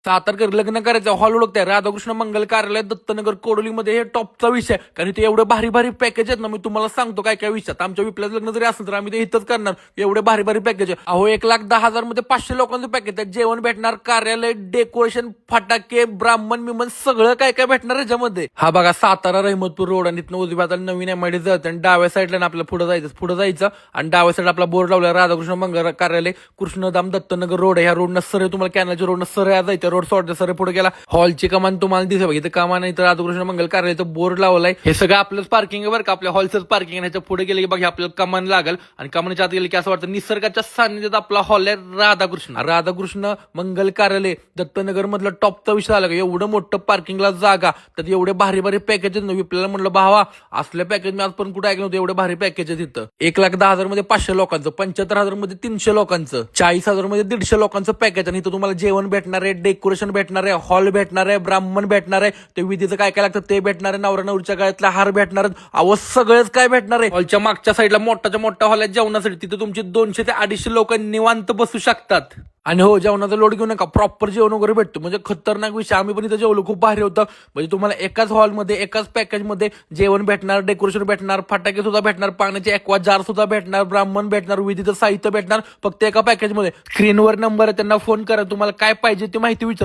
सातारकर लग्न करायचं हॉल ओळखताय राधाकृष्ण मंगल कार्यालय दत्तनगर कोडोलीमध्ये हे टॉपचा विषय आहे. कारण इथे एवढे भारी भारी पॅकेज आहेत ना, मी तुम्हाला सांगतो काय काय विषयात. आमच्या विप्लवाचं लग्न जरी असेल तर आम्ही ते इथंच करणार. एवढे भारी भारी पॅकेज आहे. अहो 1,10,000 मध्ये 500 लोकांचं पॅकेज आहे. जेवण भेटणार, कार्यालय, डेकोरेशन, फटाके, ब्राह्मण मिमन सगळं काय काय भेटणार याच्यामध्ये. हा बघा सातारा रहिमतपूर रोड आणि इथनं उजव्या हाताला नवीन एमआयडी जातं आणि डाव्या साईडला ना आपल्याला पुढे जायचं आणि डाव्या साईड आपला बोर्ड लावला राधाकृष्ण मंगल कार्यालय कृष्णधाम दत्तनगर रोड आहे. ह्या रोडनं सरळ तुम्हाला कॅनलच्या रोडनं सरळ जायचं. रोड सोडते सर पुढे गेला हॉलची कमान तुम्हाला दिसेल. इथं कमान इथं राधाकृष्ण मंगल कार्यालयाचं बोर्ड लावलाय. हे सगळं आपलंच पार्किंग आहे बरं का, आपल्या हॉलचंच पार्किंग आहे. ह्याच्या पुढे गेले की बघा आपल्याला कमान लागल आणि कमानीच्या आत गेले की असं वाटतं निसर्गाच्या सान्निध्यात आपला हॉल आहे राधाकृष्ण मंगल कार्यालय दत्तनगर मधलं टॉपचा विषय आला का. एवढं मोठं पार्किंगला जागा, तर एवढे भारी भारी पॅकेज आहेत. आपल्याला म्हणलं भावा असल्या पॅकेज मी आज पण कुठे ऐकलं नव्हतं. एवढे भारी पॅकेज आहे तिथं. 1,10,000 मध्ये 500 लोकांचं, 75,000 मध्ये 300 लोकांचं, 40,000 मध्ये 150 लोकांचं पॅकेज. आणि इथं तुम्हाला जेवण भेटणार आहे, डेकोरेशन भेटणार आहे, हॉल भेटणार आहे, ब्राह्मण भेटणार आहे, ते विधीचं काय काय लागतं ते भेटणार आहे, नवरा नवरीच्या गळ्यातला हार भेटणार आहे. अहो सगळंच काय भेटणार आहे. हॉलच्या मागच्या साईडला मोठ्याच्या मोठ्या हॉल आहे जेवणासाठी. तिथे तुमची 200 ते 250 लोक निवांत बसू शकतात. आणि हो जेवणाचा लोड घेऊ नका, प्रॉपर जेवण वगैरे भेटतो. म्हणजे खतरनाक विषय. आम्ही पण इथं जेवलो, खूप भारी होतं. म्हणजे तुम्हाला एकाच हॉलमध्ये एकाच पॅकेजमध्ये जेवण भेटणार, डेकोरेशन भेटणार, फटाके सुद्धा भेटणार, पाण्याचे एक्वा जार सुद्धा भेटणार, ब्राह्मण भेटणार, विधीचं साहित्य भेटणार, फक्त एका पॅकेजमध्ये. स्क्रीनवर नंबर आहे, त्यांना फोन करा. तुम्हाला काय पाहिजे ती माहिती विचार.